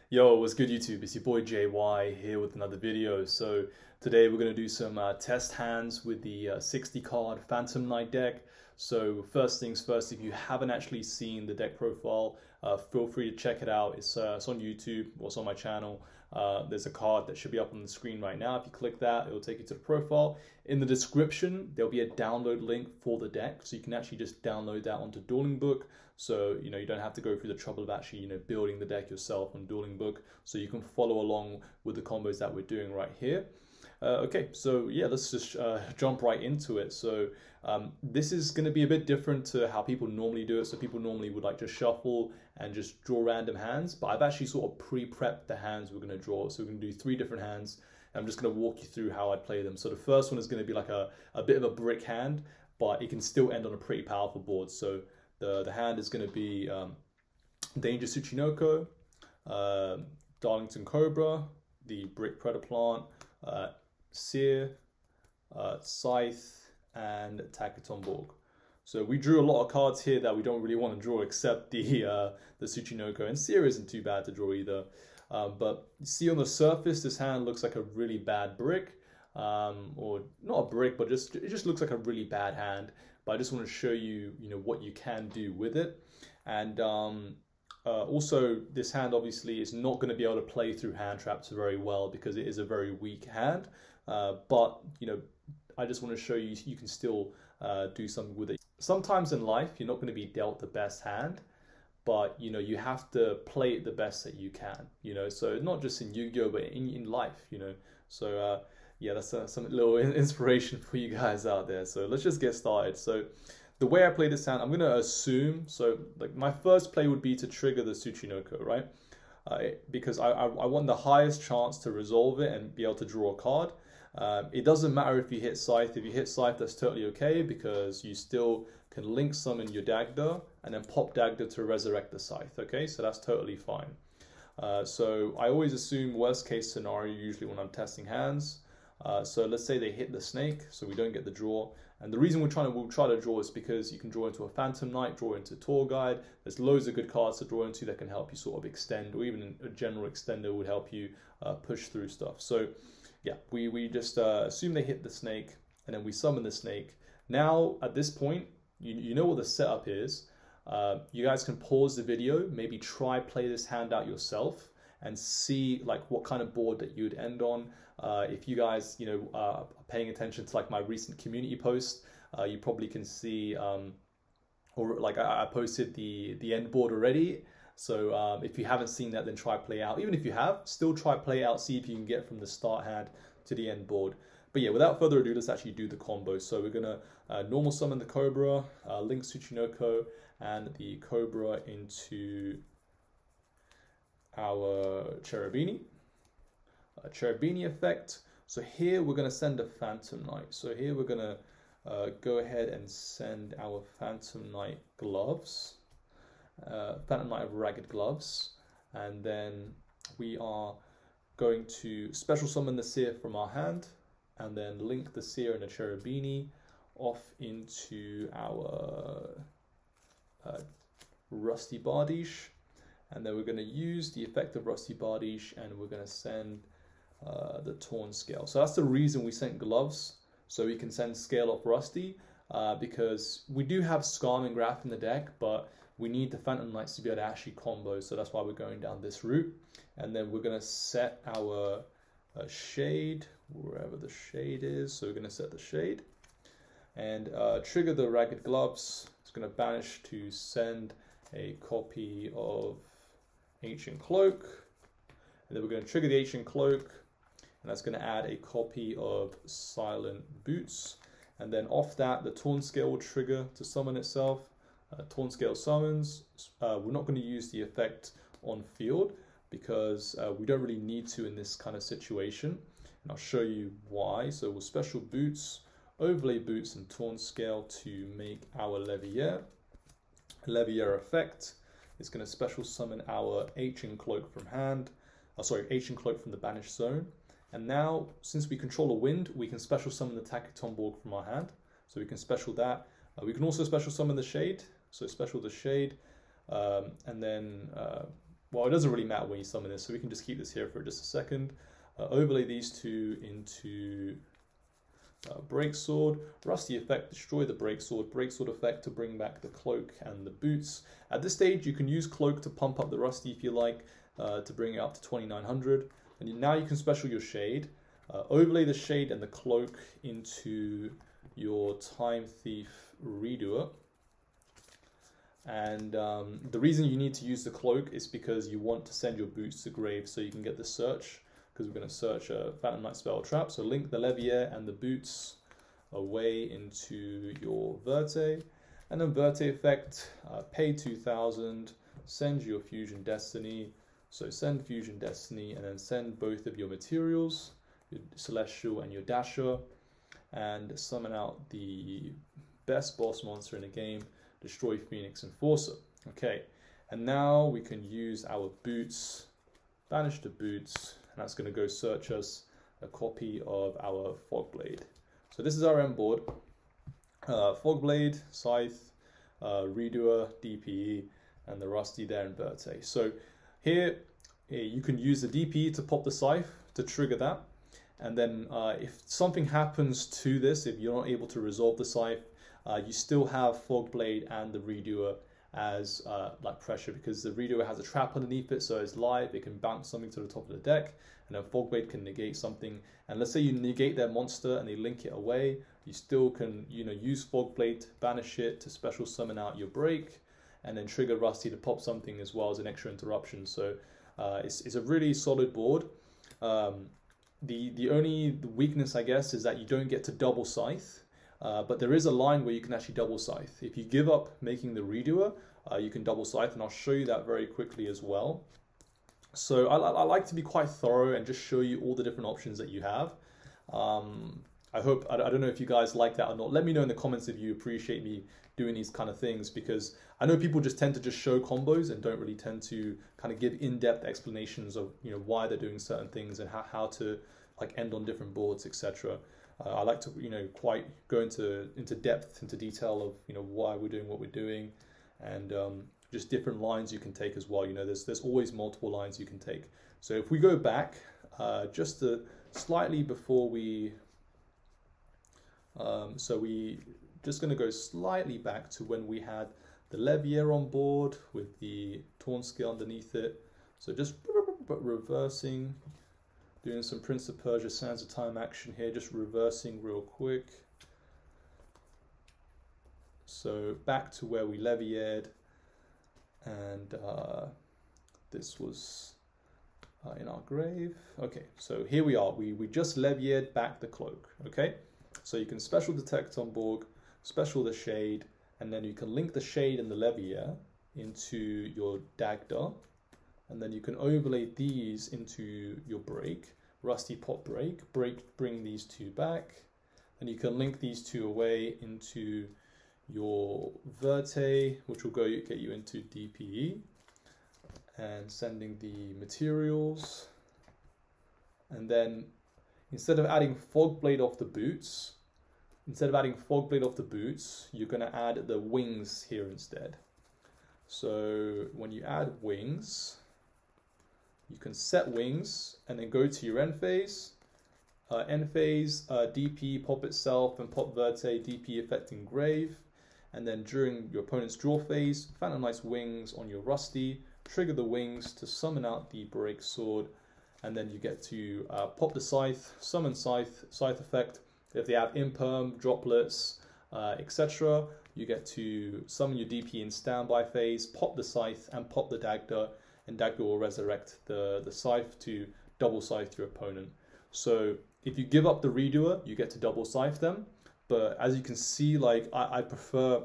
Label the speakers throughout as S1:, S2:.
S1: Yo, what's good YouTube? It's your boy JY here with another video. So today we're going to do some test hands with the 60 card Phantom Knight deck. So first things first, if you haven't actually seen the deck profile, feel free to check it out. It's on YouTube or it's on my channel. There's a card that should be up on the screen right now. If you click that, it will take you to the profile. In the description, there'll be a download link for the deck, so you can actually just download that onto Dueling Book. So you don't have to go through the trouble of actually building the deck yourself on Dueling Book. So you can follow along with the combos that we're doing right here. Okay, so yeah, let's just jump right into it. So this is going to be a bit different to how people normally do it. So people normally would like to shuffle and just draw random hands, but I've actually sort of pre-prepped the hands we're going to draw. So we're going to do 3 different hands. I'm just going to walk you through how I play them. So the first one is going to be like a bit of a brick hand, but it can still end on a pretty powerful board. So the hand is going to be Danger Tsuchinoko, Darlington Cobra, the Brick Predaplant, Seer, Scythe, and Takatomborg. So we drew a lot of cards here that we don't really want to draw, except the Tsuchinoko, and Seer isn't too bad to draw either. But you see on the surface, this hand looks like a really bad brick, or not a brick, but it just looks like a really bad hand. But I just want to show you, what you can do with it. And also, this hand obviously is not going to be able to play through hand traps very well because it is a very weak hand. But I just want to show you can still do something with it. Sometimes in life, you're not going to be dealt the best hand, but you have to play it the best that you can. So not just in Yu-Gi-Oh, but in life. So yeah, that's some little inspiration for you guys out there. So let's just get started. So the way I play this hand, I'm going to assume, so like my first play would be to trigger the Tsuchinoko, right? Because I want the highest chance to resolve it and be able to draw a card. It doesn't matter if you hit Scythe. If you hit Scythe, that's totally okay because you still can link summon your Dagda and then pop Dagda to resurrect the Scythe, okay? So that's totally fine. So I always assume worst case scenario usually when I'm testing hands. So let's say they hit the snake, so we don't get the draw. And the reason we'll try to draw is because you can draw into a Phantom Knight, draw into Tour Guide. There's loads of good cards to draw into that can help you sort of extend, or even a general extender would help you push through stuff. So yeah, we just assume they hit the snake, and then we summon the snake. Now at this point, you know what the setup is. You guys can pause the video, maybe try play this hand out yourself, and see like what kind of board that you'd end on. If you guys are paying attention to like my recent community post, you probably can see or like I posted the end board already. So if you haven't seen that, then try play out. Even if you have, still try play out, see if you can get from the start hand to the end board. But yeah, without further ado, let's actually do the combo. So we're gonna normal summon the Cobra, link Tsuchinoko and the Cobra into our Cherubini. Cherubini effect. So here we're going to send a Phantom Knight. So here we're going to go ahead and send our Phantom Knight gloves, Phantom Knight of Ragged Gloves, and then we are going to special summon the Seer from our hand, and then link the Seer and the Cherubini off into our Rusty Bardiche, and then we're going to use the effect of Rusty Bardiche, and we're going to send the Torn Scale. So that's the reason we sent gloves, so we can send Scale off Rusty, because we do have Scarming Graph in the deck, but we need the Phantom Knights to be able to actually combo, so that's why we're going down this route. And then we're going to set our Shade, wherever the Shade is, so we're going to set the Shade, and trigger the Ragged Gloves. It's going to banish to send a copy of Ancient Cloak, and then we're going to trigger the Ancient Cloak, and that's going to add a copy of Silent Boots, and then off that the Torn Scale will trigger to summon itself. Torn Scale summons. We're not going to use the effect on field because we don't really need to in this kind of situation, and I'll show you why. So we'll special Boots, overlay Boots and Torn Scale to make our Levier. Levier effect is going to special summon our Ancient Cloak from hand. Ancient Cloak from the banished zone. And now, since we control a wind, we can special summon the Takatomborg from our hand. So we can special that. We can also special summon the Shade. So special the Shade, and then well, it doesn't really matter when you summon this, so we can just keep this here for just a second. Overlay these two into Breaksword. Rusty effect, destroy the Breaksword. Breaksword effect to bring back the cloak and the boots. At this stage, you can use cloak to pump up the Rusty if you like, to bring it up to 2900. And now you can special your shade. Overlay the shade and the cloak into your Time Thief Redoer. And the reason you need to use the cloak is because you want to send your boots to grave so you can get the search, because we're going to search a Phantom Knight spell trap. So link the Levier and the boots away into your Verte. And then Verte effect, pay 2000, send your Fusion Destiny. So send Fusion Destiny and then send both of your materials, your Celestial and your Dasher, and summon out the best boss monster in the game, destroy Phoenix Enforcer. Okay, and now we can use our boots, banish the boots, and that's going to go search us a copy of our Fogblade. So this is our end board. Fogblade, Scythe, Redoer, DPE, and the Rusty there in Verte. So here you can use the DPE to pop the Scythe to trigger that. And then if something happens to this, if you're not able to resolve the Scythe, you still have Fogblade and the Redoer as like pressure, because the Redoer has a trap underneath it, so it's live, it can bounce something to the top of the deck, and then Fogblade can negate something. And let's say you negate their monster and they link it away, you still can, you know, use Fogblade, banish it to special summon out your break, and then trigger Rusty to pop something as well as an extra interruption. So it's a really solid board. The only weakness, I guess, is that you don't get to double Scythe. But there is a line where you can actually double Scythe. If you give up making the Redoer, you can double Scythe, and I'll show you that very quickly as well. So I like to be quite thorough and just show you all the different options that you have. I don't know if you guys like that or not. Let me know in the comments if you appreciate me doing these kind of things, because I know people just tend to just show combos and don't really tend to kind of give in-depth explanations of, you know, why they're doing certain things and how to like end on different boards, etc. I like to, you know, quite go into depth, into detail of, you know, why we're doing what we're doing, and just different lines you can take as well. You know, there's always multiple lines you can take. So if we go back just slightly before we, so we just going to go slightly back to when we had the Levier on board with the Torn Scale underneath it. So just reversing. Doing some Prince of Persia Sands of Time action here, just reversing real quick. So back to where we Leviered, and this was in our grave. Okay, so here we are. We just Leviered back the cloak. Okay, so you can special detect on Borg, special the shade, and then you can link the shade and the Levier into your Dagda. And then you can overlay these into your break, Rusty pop break, bring these two back. And you can link these two away into your Verte, which will get you into DPE. And sending the materials. And then instead of adding Fogblade off the boots, you're going to add the wings here instead. So when you add wings, you can set wings and then go to your end phase. DP, pop itself, and pop Verte, DP affecting grave. And then during your opponent's draw phase, Phantom Knight's wings on your Rusty, trigger the wings to summon out the Break Sword, and then you get to pop the Scythe, summon Scythe effect. If they have imperm, droplets, etc., you get to summon your DP in standby phase, pop the Scythe, and pop the Dagda, and Dagda will resurrect the Scythe to double Scythe your opponent. So if you give up the Redoer, you get to double Scythe them. But as you can see, like I prefer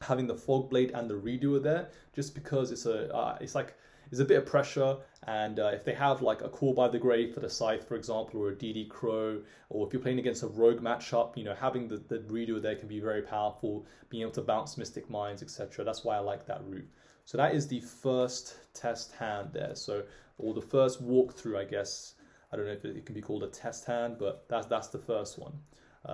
S1: having the Fogblade and the Redoer there, just because it's a bit of pressure. And if they have like a Call by the Grave for the Scythe, for example, or a DD Crow, or if you're playing against a rogue matchup, you know, having the Redoer there can be very powerful, being able to bounce Mystic Minds, etc. That's why I like that route. So that is the first test hand there. So, or the first walkthrough, I guess. I don't know if it can be called a test hand, but that's the first one.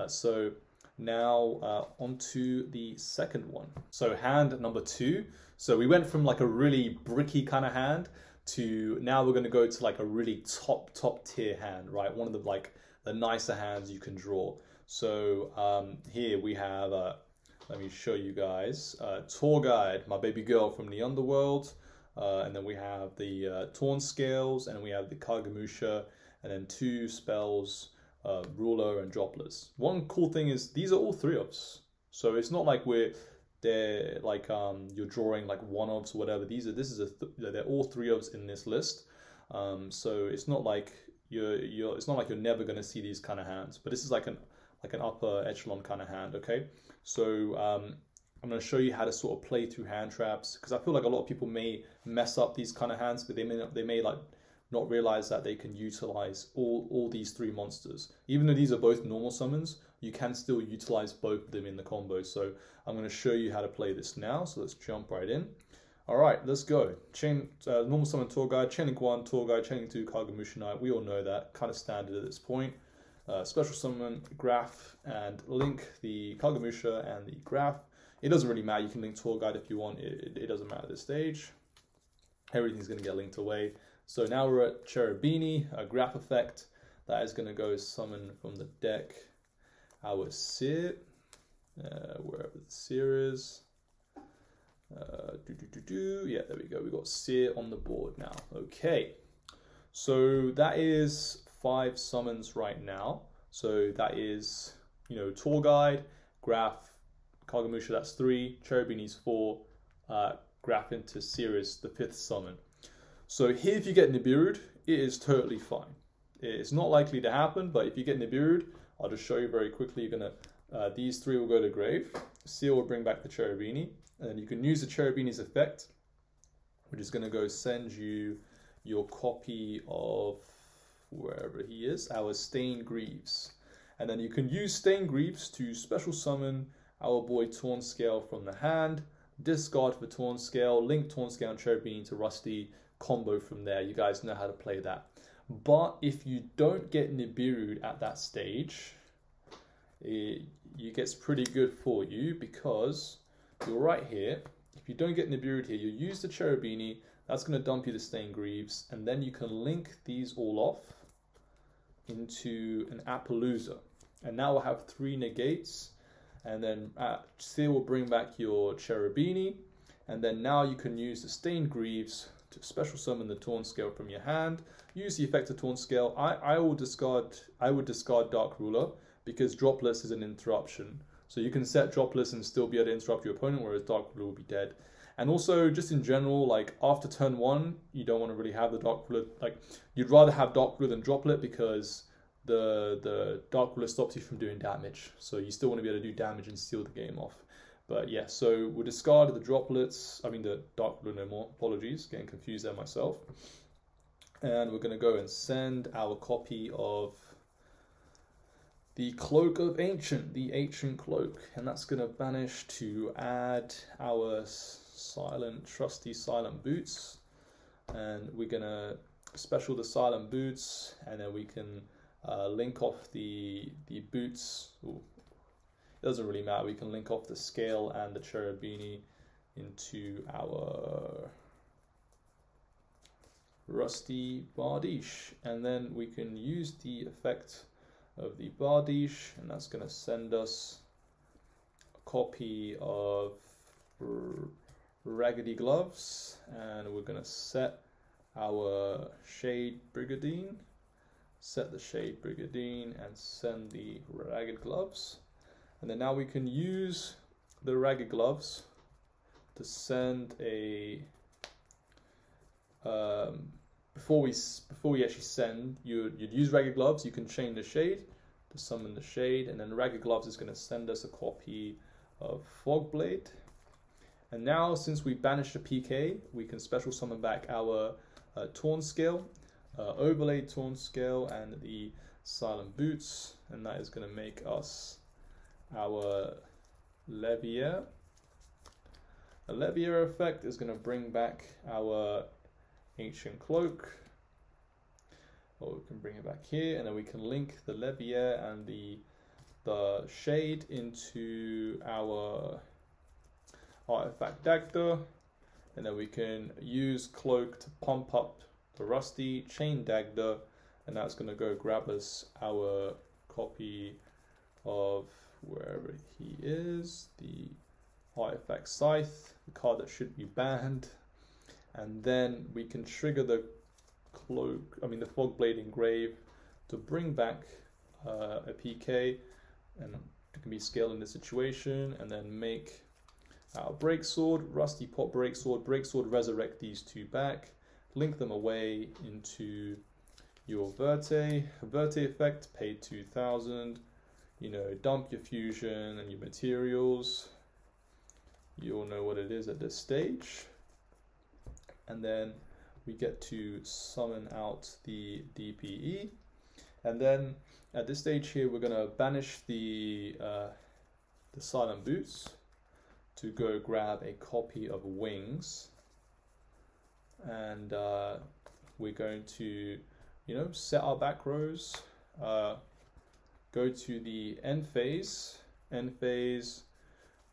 S1: So Now onto the second one. So hand number 2. So we went from like a really bricky kind of hand to now we're going to go to like a really top tier hand, right? One of the like the nicer hands you can draw. So here we have, let me show you guys, Tour Guide, my baby girl from the underworld. And then we have the Torn Scales, and we have the Kagamusha, and then 2 spells, Ruler and Droplets. One cool thing is these are all 3-ofs. So it's not like they're like you're drawing like 1-ofs or whatever. They're all 3-ofs in this list. So it's not like it's not like you're never gonna see these kind of hands. But this is like an upper echelon kind of hand. Okay, so I'm going to show you how to sort of play through hand traps, because I feel like a lot of people may mess up these kind of hands, but they may like not realize that they can utilize all these 3 monsters. Even though these are both normal summons, you can still utilize both of them in the combo. So I'm going to show you how to play this now. So let's jump right in. All right, let's go. Normal summon Tour Guide, Chaining 1, Tour Guide, Chaining 2, Kagamusha Knight. We all know that, kind of standard at this point. Special summon, Graph, and link the Kagamusha and the Graph. It doesn't really matter. You can link Tour Guide if you want. It doesn't matter at this stage. Everything's going to get linked away. So now we're at Cherubini, a Graph effect. That is going to go summon from the deck our Seer, wherever the Seer is. Yeah, there we go. We've got Seer on the board now. Okay. So that is 5 summons right now. So that is, Tour Guide, Graph, Kagamusha, that's 3, Cherubini's 4, Graph into Seer's the 5th summon. So here if you get Nibiru'd, it is totally fine. It's not likely to happen, but if you get Nibiru'd, I'll just show you very quickly. You're gonna these 3 will go to grave, Seer will bring back the Cherubini, and then you can use the Cherubini's effect, which is gonna go send you your copy of wherever he is, our Stained Greaves. And then you can use Stained Greaves to special summon our boy Torn Scale from the hand, discard for Torn Scale, link Torn Scale and Cherubini to Rusty, combo from there. You guys know how to play that. But if you don't get Nibiru'd at that stage, it gets pretty good for you, because you're right here. If you don't get Nibiru'd here, you use the Cherubini, that's going to dump you the Stained Greaves, and then you can link these all off into an Appaloosa. And now we'll have 3 negates. And then Seer will bring back your Cherubini, and then now you can use the Stained Greaves to special summon the Torn Scale from your hand. Use the effect of Torn Scale. I would discard Dark Ruler, because Droplets is an interruption. So you can set Droplets and still be able to interrupt your opponent, whereas Dark Ruler will be dead. And also, just in general, like after turn 1, you don't want to really have the Dark Ruler. Like, you'd rather have Dark Ruler than Droplet, because the Dark Ruler stops you from doing damage. So you still want to be able to do damage and steal the game off. But yeah, so we'll discard the Droplets, the Dark Ruler no more, apologies, getting confused there myself. And we're going to go and send our copy of the Cloak of Ancient, the Ancient Cloak. And that's going to banish to add our trusty Silent Boots. And we're going to special the Silent Boots, and then we can link off the boots. Ooh, it doesn't really matter. We can link off the Scale and the Cherubini into our Rusty Bardiche, and then we can use the effect of the Bardiche, and that's going to send us a copy of Raggedy Gloves, and we're going to set our Shade Brigandine. Set the Shade Brigandine and send the Ragged Gloves. And then now we can use the Ragged Gloves to send a before we actually send, you'd use Ragged Gloves. You can chain the Shade to summon the Shade, and then Ragged Gloves is going to send us a copy of Fogblade. And now, since we banished the PK, we can special summon back our Torn Scale, overlaid Torn Scale, and the Silent Boots, and that is going to make us our Levier. A Levier effect is going to bring back our Ancient Cloak. Or we can bring it back here, and then we can link the Levier and the the shade into our artifact dagda, and then we can use cloak to pump up the rusty, chain dagda, and that's going to go grab us our copy of wherever he is, the artifact scythe, the card that should be banned, and then we can trigger the the fog blade engrave to bring back a PK, and it can be scaled in this situation, and then make our breaksword, rusty pot breaksword, resurrect these two back, link them away into your verte effect, pay 2,000, you know, dump your fusion and your materials. You all know what it is at this stage. And then we get to summon out the DPE. And then at this stage here, we're gonna banish the silent boots to go grab a copy of wings. And we're going to, you know, set our back rows, go to the end phase,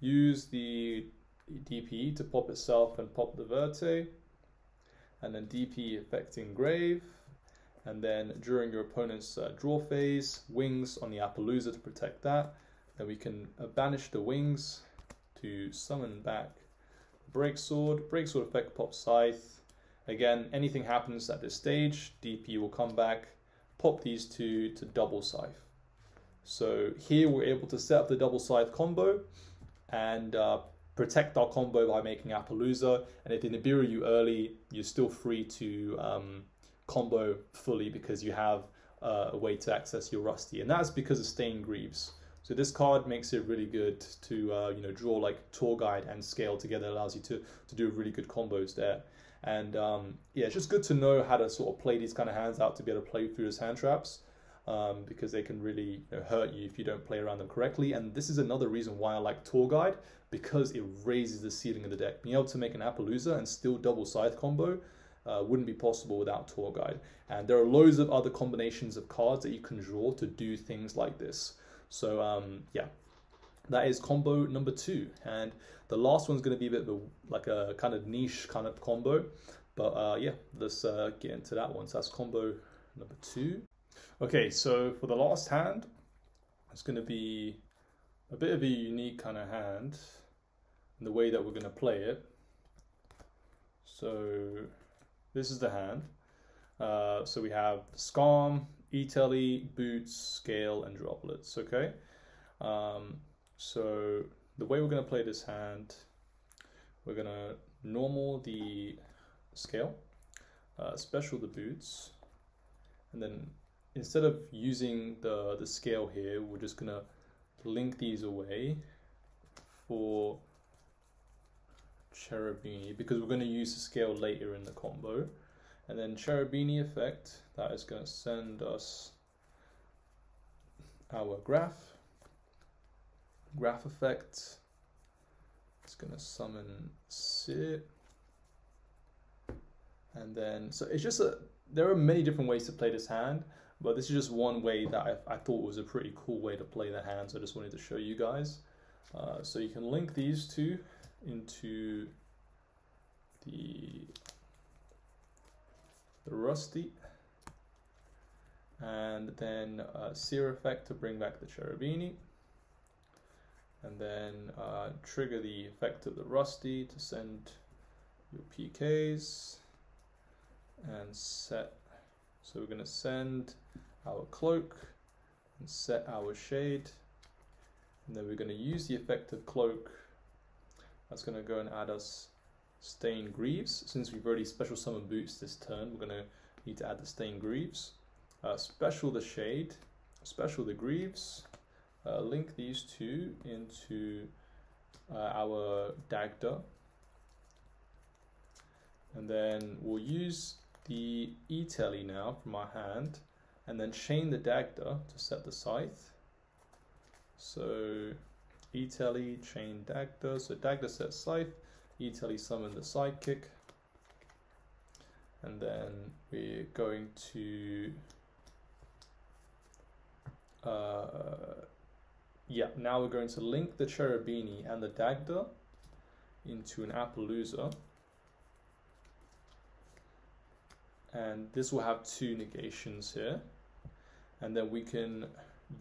S1: use the DPE to pop itself and pop the verte, and then DPE effect engrave, and then during your opponent's draw phase, wings on the Appaloosa to protect that. Then we can banish the wings to summon back breaksword effect, pop scythe. Again, anything happens at this stage, DP will come back, pop these two to double scythe. So here we're able to set up the double scythe combo and protect our combo by making Appaloosa. And if they Nibiru you early, you're still free to combo fully because you have a way to access your rusty. And that's because of Stained Greaves. So this card makes it really good to you know, draw like Tour Guide and Scale together. It allows you to do really good combos there. And yeah, it's just good to know how to sort of play these kind of hands out to be able to play through those hand traps, because they can really, you know, hurt you if you don't play around them correctly. And this is another reason why I like Tour Guide, because it raises the ceiling of the deck. Being able to make an Appaloosa and still double scythe combo wouldn't be possible without Tour Guide. And there are loads of other combinations of cards that you can draw to do things like this. So yeah, that is combo number 2. And the last one's going to be a bit of like a kind of niche kind of combo. But yeah, let's get into that one. So that's combo number 2. Okay, so for the last hand, it's going to be a bit of a unique kind of hand in the way that we're going to play it. So this is the hand. So we have Scam, E-Telly, Boots, Scale, and Droplets, okay? So the way we're going to play this hand, we're going to normal the Scale, special the Boots, and then instead of using the Scale here, we're just going to link these away for Cherubini, because we're going to use the Scale later in the combo. And then Cherubini effect, that is going to send us our graph effect. It's going to summon Sit. And then, so it's just there are many different ways to play this hand, but this is just one way that I thought was a pretty cool way to play the hand, so I just wanted to show you guys. So you can link these two into the rusty, and then Seer effect to bring back the Cherubini, and then trigger the effect of the rusty to send your PKs and set. So we're going to send our cloak and set our shade, and then we're going to use the effect of cloak. That's going to go and add us Stained Greaves. Since we've already special summoned Boots this turn, we're going to need to add the Stained Greaves. Special the shade, special the Greaves, link these two into our Dagda, and then we'll use the E-Telly now from our hand, and then chain the Dagda to set the scythe. So E-Telly, chain Dagda, so Dagda sets scythe, E-Telly summon the sidekick, and then we're going to yeah, now we're going to link the Cherubini and the Dagda into an Appaloosa. And this will have 2 negations here. And then we can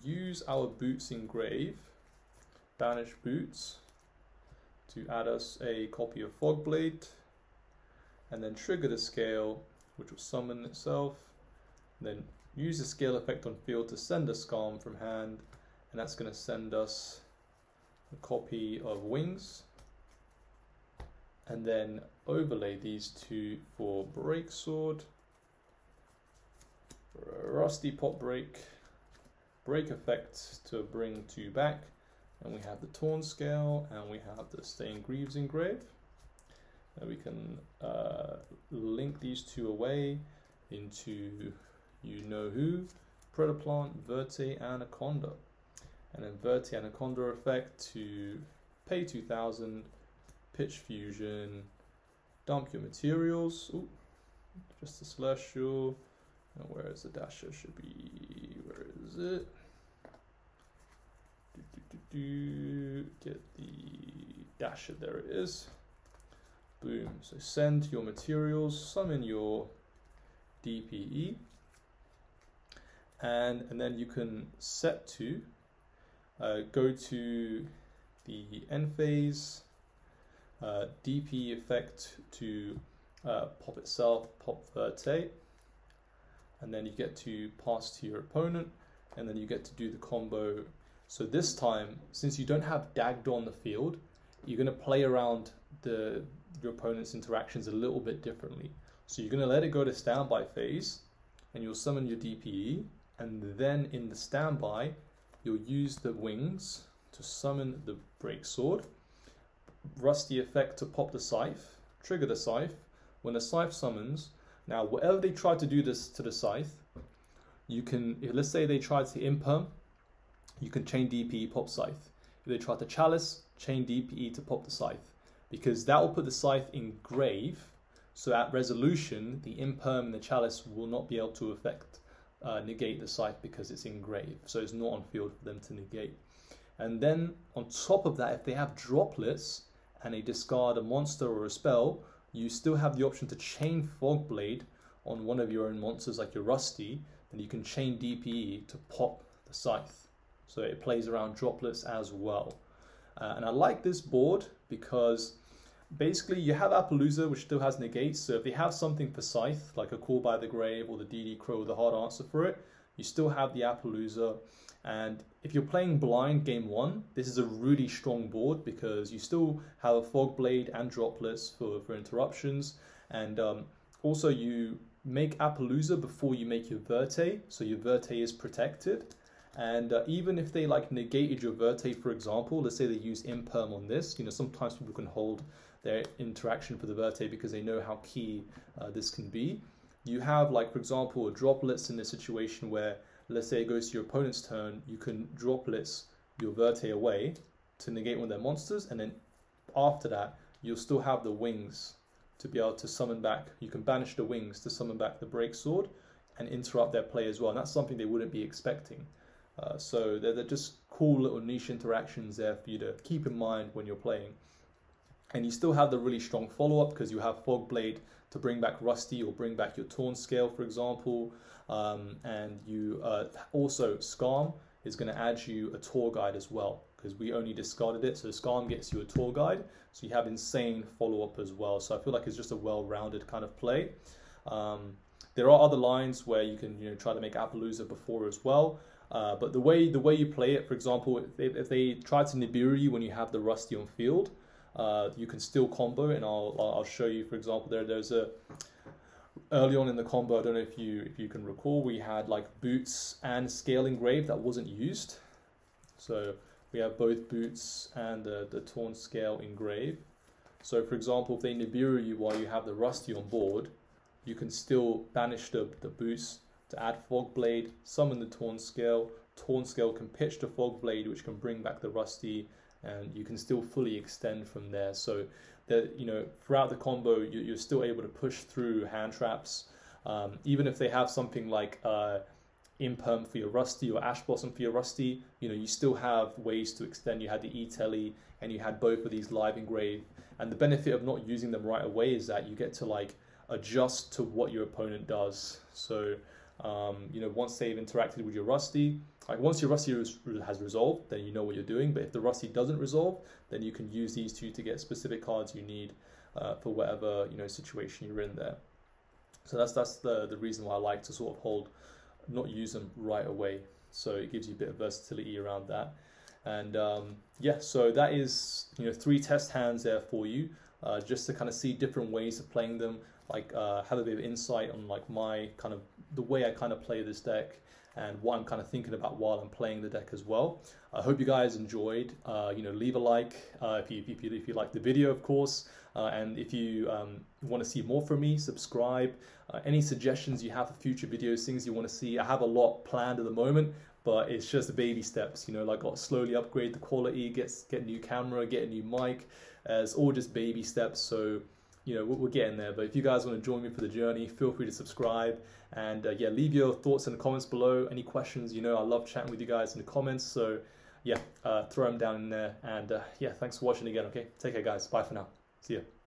S1: use our Boots Engrave, banish Boots, to add us a copy of Fogblade, and then trigger the scale, which will summon itself. And then use the scale effect on field to send a Scarm from hand, and that's going to send us a copy of Wings. And then overlay these 2 for Breaksword, Rusty Pop Break, Break effect to bring 2 back, and we have the Torn Scale, and we have the Stained Greaves Engrave. And we can link these 2 away into you-know-who, Predaplant, Verte, Anaconda. And then Verte Anaconda effect to pay 2,000, pitch fusion, dump your materials. Ooh, just a Celestial. And where is the dasher? Should be, where is it? Get the dasher, there it is. Boom. So send your materials, summon your DPE, and then you can set to go to the end phase, DP effect to pop itself, pop Verte, and then you get to pass to your opponent, and then you get to do the combo. So this time, since you don't have Dagda on the field, you're going to play around your opponent's interactions a little bit differently. So you're going to let it go to standby phase, and you'll summon your DPE, and then in the standby, you'll use the Wings to summon the Breaksword, Rusty effect to pop the Scythe, trigger the Scythe. When the Scythe summons, now whatever they try to do this to the Scythe, you can, let's say they try to imperm, you can chain DPE, pop Scythe. If they try to Chalice, chain DPE to pop the Scythe, because that will put the Scythe in grave, so at resolution, the imperm and the Chalice will not be able to negate the Scythe because it's in grave, so it's not on field for them to negate. And then on top of that, if they have droplets and they discard a monster or a spell, you still have the option to chain Fogblade on one of your own monsters like your Rusty, and you can chain DPE to pop the Scythe. So it plays around droplets as well. And I like this board because basically you have Appaloosa, which still has negates, so if they have something for Scythe, like a Call by the Grave or the DD Crow, the hard answer for it, you still have the Appaloosa. And if you're playing blind game 1, this is a really strong board because you still have a Fogblade and droplets for interruptions. And also you make Appaloosa before you make your Verte, so your Verte is protected. And even if they like negated your Verte, for example, let's say they use imperm on this, you know, sometimes people can hold their interaction for the Verte because they know how key this can be. You have, like, for example, droplets in this situation where, let's say it goes to your opponent's turn, you can droplets your Verte away to negate one of their monsters, and then after that, you'll still have the Wings to be able to summon back. You can banish the Wings to summon back the Breaksword and interrupt their play as well, and that's something they wouldn't be expecting. So they're just cool little niche interactions there for you to keep in mind when you're playing. And you still have the really strong follow-up because you have Fogblade to bring back Rusty or bring back your Torn Scale, for example. And you also, Scarm is going to add you a tour guide as well because we only discarded it. So Scarm gets you a tour guide. So you have insane follow-up as well. So I feel like it's just a well-rounded kind of play. There are other lines where you can try to make Appaloosa before as well. But the way you play it, for example, if they try to Nibiru you when you have the Rusty on field, you can still combo it, and I'll show you. For example, there's a early on in the combo, I don't know if you can recall, we had like Boots and Scale Engrave that wasn't used. So we have both Boots and the Torn Scale Engrave. So for example, if they Nibiru you while you have the Rusty on board, you can still banish the Boots to add Fogblade, summon the Torn Scale. Torn Scale can pitch the Fogblade, which can bring back the Rusty, and you can still fully extend from there. So that throughout the combo, you're still able to push through hand traps, even if they have something like imperm for your rusty or ash blossom for your rusty, you know, you still have ways to extend. You had the E-Telly and you had both of these live engrave. And the benefit of not using them right away is that you get to like adjust to what your opponent does. So, you know, once they've interacted with your rusty, like once your rusty has resolved, then you know what you're doing. But if the rusty doesn't resolve, then you can use these two to get specific cards you need for whatever, you know, situation you're in there. So that's the reason why I like to sort of hold, not use them right away. So it gives you a bit of versatility around that. And yeah, so that is, you know, 3 test hands there for you, just to kind of see different ways of playing them, like have a bit of insight on like my kind of the way I kind of play this deck and what I'm kind of thinking about while I'm playing the deck as well. I hope you guys enjoyed. You know, leave a like if you like the video, of course, and if you want to see more from me, subscribe. Any suggestions you have for future videos, things you want to see, I have a lot planned at the moment, but it's just baby steps. You know, like got to slowly upgrade the quality, get a new camera, get a new mic. It's all just baby steps. So, you know, we're getting there. But if you guys want to join me for the journey, feel free to subscribe. And yeah, leave your thoughts in the comments below. Any questions, you know, I love chatting with you guys in the comments. So yeah, throw them down in there. And yeah, thanks for watching again, okay? Take care, guys. Bye for now. See ya.